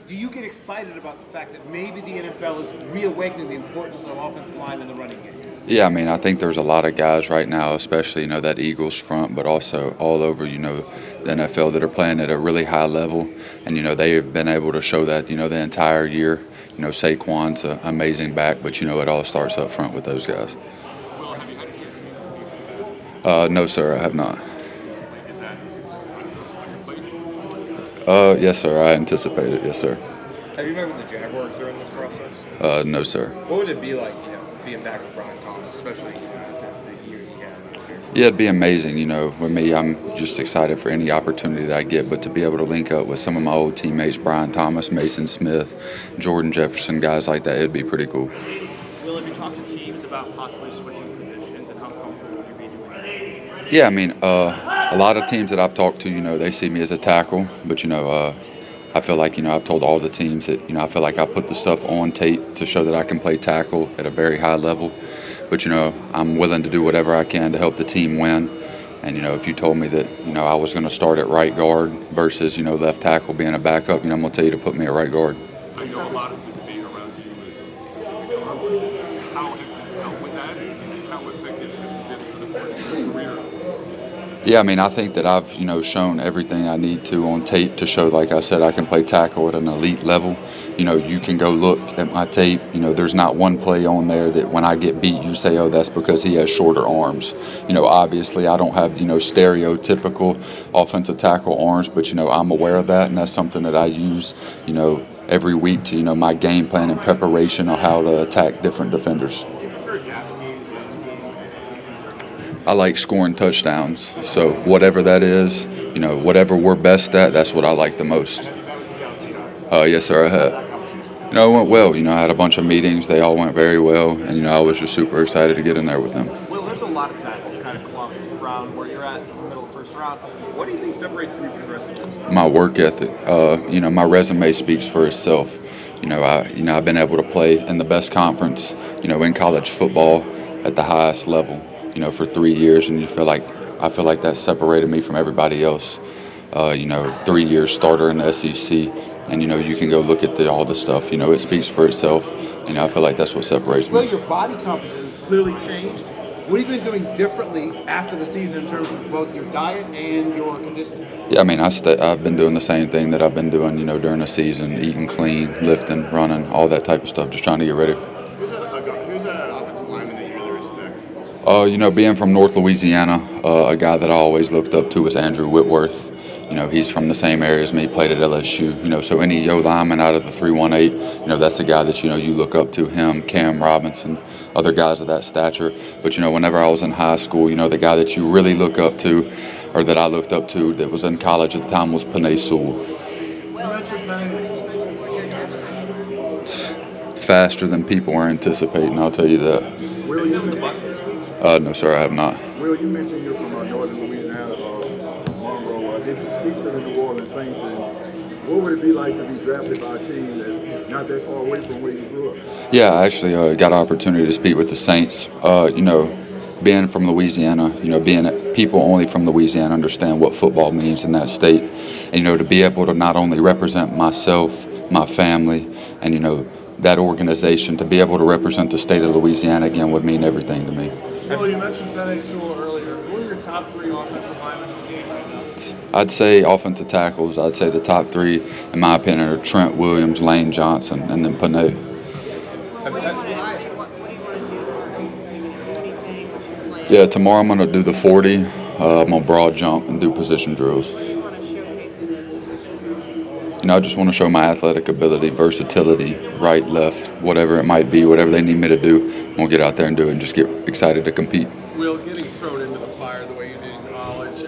do you get excited about the fact that maybe the NFL is reawakening the importance of offensive line in the running game? Yeah, I mean, I think there's a lot of guys right now, especially, that Eagles front, but also all over, the NFL that are playing at a really high level. And, they have been able to show that, the entire year. Saquon's an amazing back, but, it all starts up front with those guys. Will, have you had any interviews? No, sir, I have not. Is that Yes, sir, I anticipate it. Yes, sir. Have you met with the Jaguars during this process? No, sir. What would it be like, being back with Brian Thomas, especially after the year he had? Yeah, it'd be amazing. With me, I'm just excited for any opportunity that I get, but to be able to link up with some of my old teammates, Brian Thomas, Mason Smith, Jordan Jefferson, guys like that, it'd be pretty cool. Will, have you talked to teams about possibly switching positions, and how comfortable would you be doing that? Yeah, I mean, a lot of teams that I've talked to, they see me as a tackle, but, I feel like, I've told all the teams that, I feel like I put the stuff on tape to show that I can play tackle at a very high level. But, I'm willing to do whatever I can to help the team win. And, if you told me that, I was going to start at right guard versus, left tackle being a backup, I'm going to tell you to put me at right guard. I know a lot of the debate around you is how have you dealt with that and how effective have you been for the course of your career? Yeah, I mean, I think that I've, shown everything I need to on tape to show, like I said, I can play tackle at an elite level. You can go look at my tape. There's not one play on there that when I get beat, you say, oh, that's because he has shorter arms. Obviously, I don't have, stereotypical offensive tackle arms, but, I'm aware of that, and that's something that I use, every week to, my game plan and preparation on how to attack different defenders. I like scoring touchdowns, so whatever that is, whatever we're best at, that's what I like the most. Yes, sir, I had. It went well. I had a bunch of meetings. They all went very well, and, I was just super excited to get in there with them. Well, there's a lot of tackles kind of clumped around where you're at in the middle of the first round. What do you think separates you from the rest of them? My work ethic. My resume speaks for itself. I've been able to play in the best conference, in college football at the highest level, for 3 years, and I feel like that separated me from everybody else. 3 years starter in the SEC, and you can go look at all the stuff. It speaks for itself. I feel like that's what separates me. Well, your body composition has clearly changed. What have you been doing differently after the season in terms of both your diet and your conditioning? Yeah, I mean, I've been doing the same thing that I've been doing, during the season, eating clean, lifting, running, all that type of stuff, just trying to get ready. Who's that offensive lineman that you really respect? Being from North Louisiana, a guy that I always looked up to was Andrew Whitworth. He's from the same area as me, played at LSU. So any lineman out of the 318, that's a guy that, you look up to, him, Cam Robinson, other guys of that stature. But, whenever I was in high school, the guy that you really look up to, or that I looked up to that was in college at the time, was Penei Sewell. Faster than people are anticipating, I'll tell you that. Will, you mentioned, No, sir, I have not. Will, you mentioned you're from northern Louisiana, Monroe. If you speak to the New Orleans Saints, and what would it be like to be drafted by a team that's not that far away from where you grew up? Yeah, I actually got an opportunity to speak with the Saints. Being from Louisiana, people only from Louisiana understand what football means in that state. And, to be able to not only represent myself, my family, and, that organization, to be able to represent the state of Louisiana again would mean everything to me. Well, you mentioned Penei Sewell earlier. Who are your top 3 offensive linemen in the game right now? I'd say offensive tackles. I'd say the top 3, in my opinion, are Trent Williams, Lane Johnson, and then Penei. Yeah, tomorrow I'm going to do the 40. I'm going to broad jump and do position drills. I just want to show my athletic ability, versatility, right, left, whatever it might be, whatever they need me to do. I'm going to get out there and do it and just get excited to compete. Will, getting thrown into the fire the way you did in college,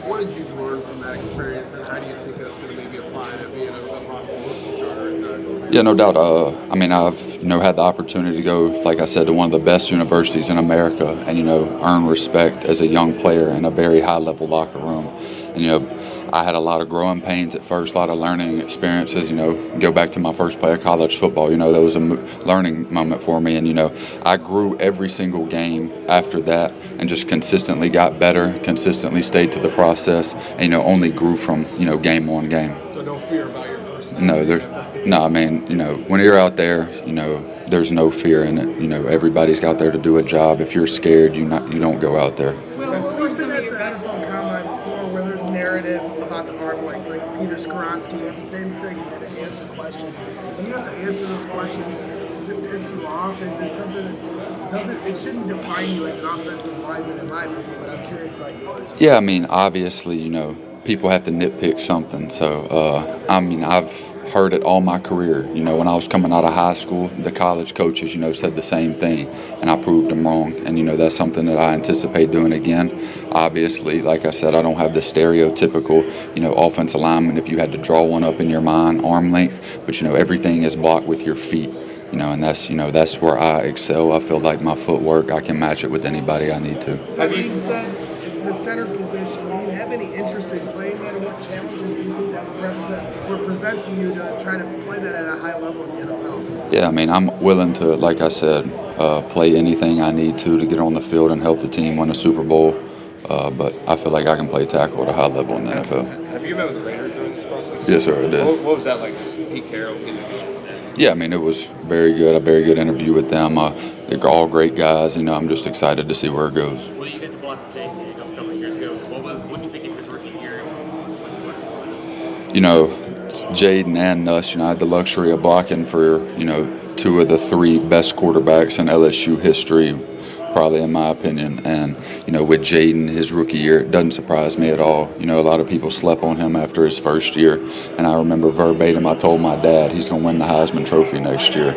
what did you learn from that experience, and how do you think that's going to maybe apply to being a possible rookie starter at time? Yeah, no doubt. I've had the opportunity to go, like I said, to one of the best universities in America and, earn respect as a young player in a very high-level locker room. And, I had a lot of growing pains at first, a lot of learning experiences, go back to my first play of college football, that was a learning moment for me. And, I grew every single game after that and just consistently got better, consistently stayed to the process, and, only grew from, game on game. So no fear about your first No. I mean, when you're out there, there's no fear in it. Everybody's out there to do a job. If you're scared, you don't go out there. Well, we've been at the NFL Combine before where there's narrative about the arm like Peter Skoronsky. You have the same thing. You have to answer questions. When you have to answer those questions, does it piss you off? Is it something that it shouldn't define you as an offensive lineman in my opinion, but I'm curious about yours. Yeah, I mean, obviously, people have to nitpick something. So, I've heard it all my career. When I was coming out of high school, the college coaches, said the same thing, and I proved them wrong. And, that's something that I anticipate doing again. Obviously, like I said, I don't have the stereotypical, offensive lineman if you had to draw one up in your mind, arm length. But, everything is blocked with your feet. And that's where I excel. I feel like my footwork, I can match it with anybody I need to. That being said, the center position, do you have any interest in playing that, or what challenges do you think that would present to you to try to play that at a high level in the NFL? Yeah, I mean, I'm willing to, like I said, play anything I need to get on the field and help the team win a Super Bowl. But I feel like I can play tackle at a high level in the NFL. Have you met with the Raiders during this process? Yes, sir, I did. What was that like, just Pete Carroll getting to Yeah, I mean, it was very good. A very good interview with them. They're all great guys. I'm just excited to see where it goes. Well, you got to block for Jake just a couple of years ago. What do you think of his rookie year? Jaden and Nuss, I had the luxury of blocking for, two of the three best quarterbacks in LSU history, probably in my opinion. And, with Jaden, his rookie year, it doesn't surprise me at all. A lot of people slept on him after his first year. And I remember verbatim, I told my dad he's going to win the Heisman Trophy next year.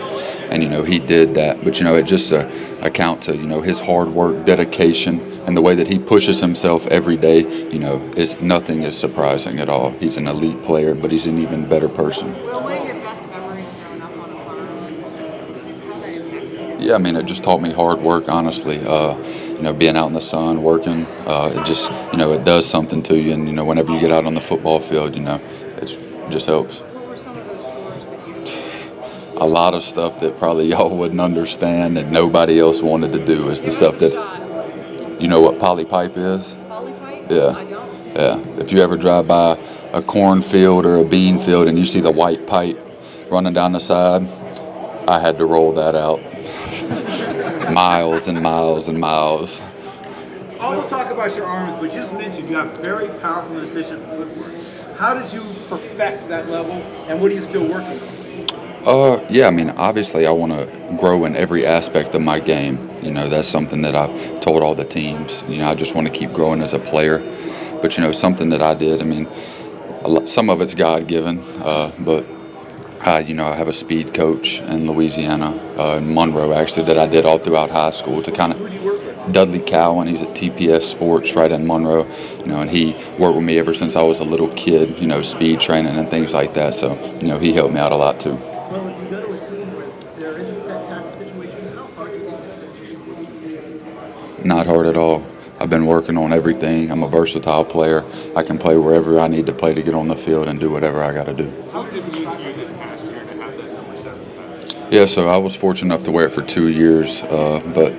And, he did that. But, it just account to, his hard work, dedication, and the way that he pushes himself every day, nothing is surprising at all. He's an elite player, but he's an even better person. Well, what are your best memories growing up on a farm? How's that impacted you? Yeah, I mean, it just taught me hard work, honestly. Being out in the sun, working, it just, it does something to you. And, whenever you get out on the football field, it just helps. What were some of those chores that you did? A lot of stuff that probably y'all wouldn't understand that nobody else wanted to do is the stuff that, you know what poly pipe is? Poly pipe? Yeah. I don't. Yeah. If you ever drive by a cornfield or a bean field and you see the white pipe running down the side, I had to roll that out. Miles and miles and miles. All the talk about your arms, but just mentioned you have very powerful and efficient footwork. How did you perfect that level, and what are you still working on? Yeah, I mean, obviously I want to grow in every aspect of my game. That's something that I've told all the teams. I just want to keep growing as a player. But, something that I did, I mean, some of it's God-given, but I have a speed coach in Louisiana, in Monroe, actually, that I did all throughout high school to kind of Who do you work with? Dudley Cowan. He's at TPS Sports right in Monroe, and he worked with me ever since I was a little kid, speed training and things like that. So, he helped me out a lot too. Well, if you go to a team where there is a set tackle situation, how hard do you think that transition would be? Not hard at all. I've been working on everything. I'm a versatile player. I can play wherever I need to play to get on the field and do whatever I got to do. How did it mean to you this past year to have that number 7 tag? Yeah, so I was fortunate enough to wear it for 2 years, but,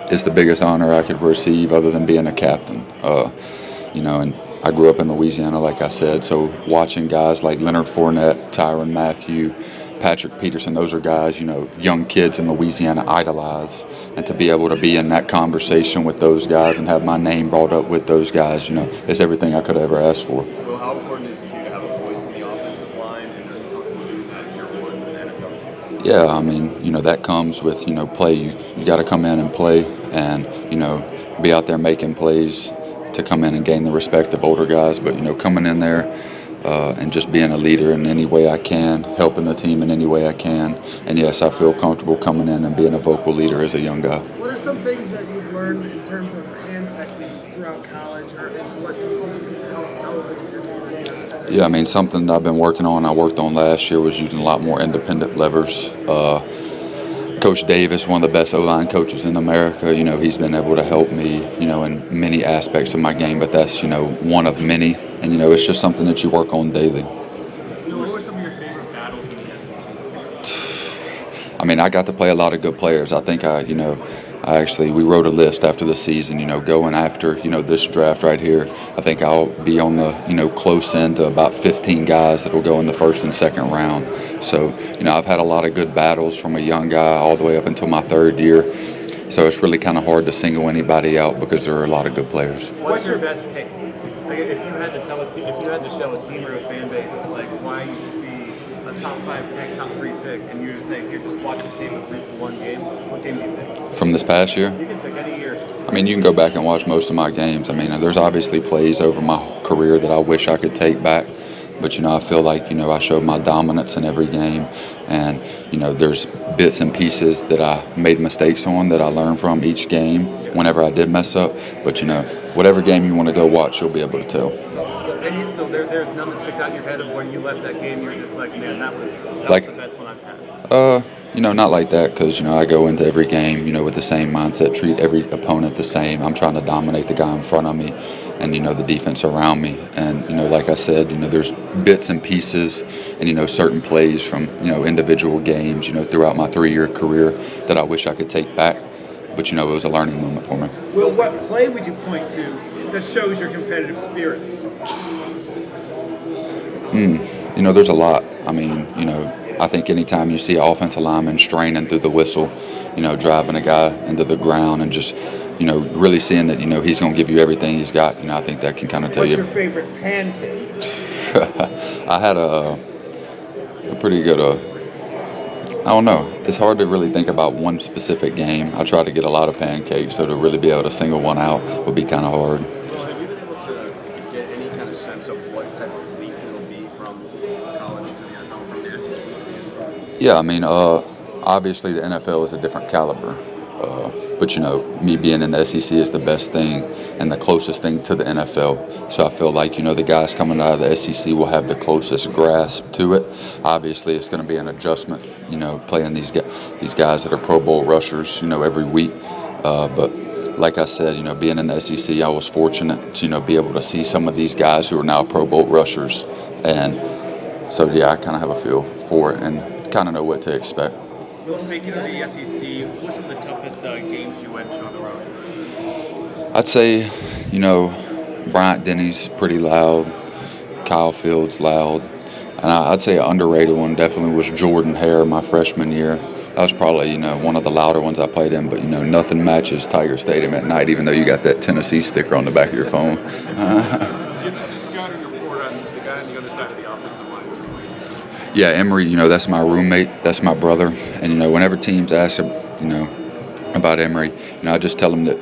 it's the biggest honor I could receive other than being a captain. And I grew up in Louisiana, like I said, so watching guys like Leonard Fournette, Tyrann Mathieu, Patrick Peterson, those are guys, young kids in Louisiana idolize. And to be able to be in that conversation with those guys and have my name brought up with those guys, it's everything I could have ever asked for. Well, how important is it to you to have a voice in the offensive line, and are you comfortable doing that in year one in the NFL? Yeah, I mean, that comes with, play. You got to come in and play and, be out there making plays to come in and gain the respect of older guys. But, coming in there and just being a leader in any way I can, helping the team in any way I can. And, yes, I feel comfortable coming in and being a vocal leader as a young guy. What are some things that you've learned in terms of hand technique throughout college, or what you think can help elevate your game? Yeah, I mean, something that I've been working on, I worked on last year, was using a lot more independent levers. Coach Davis, one of the best O-line coaches in America, he's been able to help me, in many aspects of my game, but that's, one of many. And, it's just something that you work on daily. What were some of your favorite battles in the SEC? I mean, I got to play a lot of good players. I think I we wrote a list after the season, going after, this draft right here. I think I'll be on the, close end to about 15 guys that will go in the first and second round. So, I've had a lot of good battles from a young guy all the way up until my third year. So it's really kind of hard to single anybody out because there are a lot of good players. What's your best take? Like if you had to tell a team, if you had to show a team or a fan base like why you should be a top 5 pick, top 3 pick, and you just say, here, just watch the tape of at least one game. What game do you pick? From this past year? You can pick any year. I mean, you can go back and watch most of my games. I mean, there's obviously plays over my career that I wish I could take back. But, I feel like, I showed my dominance in every game. And, there's bits and pieces that I made mistakes on that I learned from each game whenever I did mess up. But, whatever game you want to go watch, you'll be able to tell. So there's none that stick out in your head of when you left that game, you were just like, man, that was the best one I've had. Not like that because, I go into every game, with the same mindset, treat every opponent the same. I'm trying to dominate the guy in front of me and, the defense around me. And, like I said, there's bits and pieces and, certain plays from, individual games, throughout my 3-year career that I wish I could take back. But, it was a learning moment for me. Will, what play would you point to that shows your competitive spirit? There's a lot. I mean, I think anytime you see an offensive lineman straining through the whistle, driving a guy into the ground and just, really seeing that, he's going to give you everything he's got, I think that can kind of tell you. What's your favorite pancake? I had a pretty good, I don't know. It's hard to really think about one specific game. I try to get a lot of pancakes, so to really be able to single one out would be kind of hard. Have you been able to get any kind of sense of what type of leap it'll be from college to the NFL, from the SEC to the NFL? Yeah, I mean, obviously the NFL is a different caliber. But, me being in the SEC is the best thing and the closest thing to the NFL. So I feel like, the guys coming out of the SEC will have the closest grasp to it. Obviously, it's going to be an adjustment, playing these guys that are Pro Bowl rushers, every week. But like I said, being in the SEC, I was fortunate to, be able to see some of these guys who are now Pro Bowl rushers. And so, yeah, I kind of have a feel for it and kind of know what to expect. Will, speaking of the SEC, what were some of the toughest games you went to on the road? I'd say, Bryant Denny's pretty loud, Kyle Fields loud, and I'd say an underrated one definitely was Jordan Hare my freshman year. That was probably, one of the louder ones I played in, but, nothing matches Tiger Stadium at night, even though you got that Tennessee sticker on the back of your phone. Give us a scouting report on the guy on the other side of the offensive line. Yeah, Emory, that's my roommate, that's my brother, and, whenever teams ask, about Emory, I just tell them that,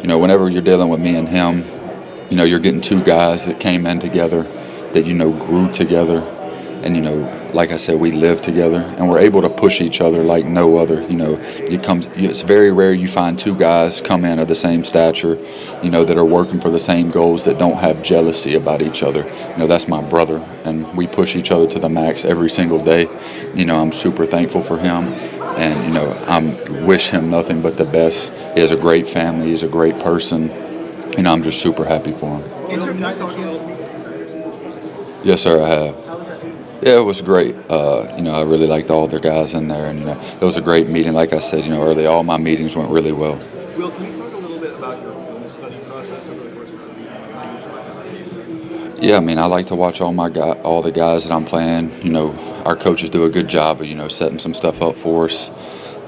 whenever you're dealing with me and him, you're getting two guys that came in together, that, grew together, and, like I said, we live together, and we're able to push each other like no other. It's very rare you find two guys come in of the same stature, that are working for the same goals, that don't have jealousy about each other. That's my brother, and we push each other to the max every single day. I'm super thankful for him, and, I wish him nothing but the best. He has a great family. He's a great person. I'm just super happy for him. Yes, sir, I have. Yeah, it was great. I really liked all the guys in there, and it was a great meeting. Like I said, early, all my meetings went really well. Will, can you talk a little bit about your film study process over the course of the season? Yeah, I mean, I like to watch all the guys that I'm playing. Our coaches do a good job of setting some stuff up for us,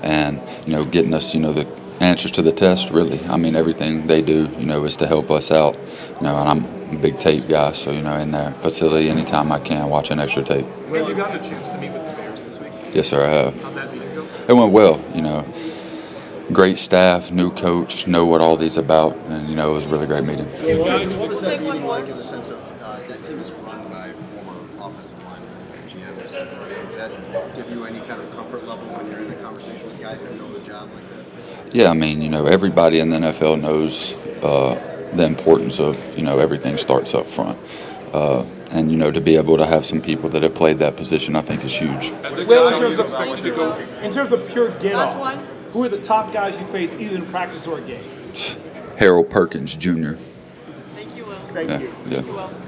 and getting us the answers to the test. Really, I mean, everything they do is to help us out. And I'm a big tape guy, so in their facility, anytime I can, watch an extra tape. Have you gotten a chance to meet with the Bears this week? Yes, sir, I have. How'd that meeting go? It went well. Great staff, new coach, know what all these about, and it was a really great meeting. What was that meeting like in the sense of that team is run by former offensive linemen, GM, assistant? Does that give you any kind of comfort level when you're in a conversation with guys that know the job like that? Yeah, I mean, everybody in the NFL knows the importance of, everything starts up front. And, to be able to have some people that have played that position, I think is huge. Will, in terms of pure get-off, one. who are the top guys you face either in practice or a game? Harold Perkins, Jr. Thank you, Will. Thank you. Yeah. You're welcome.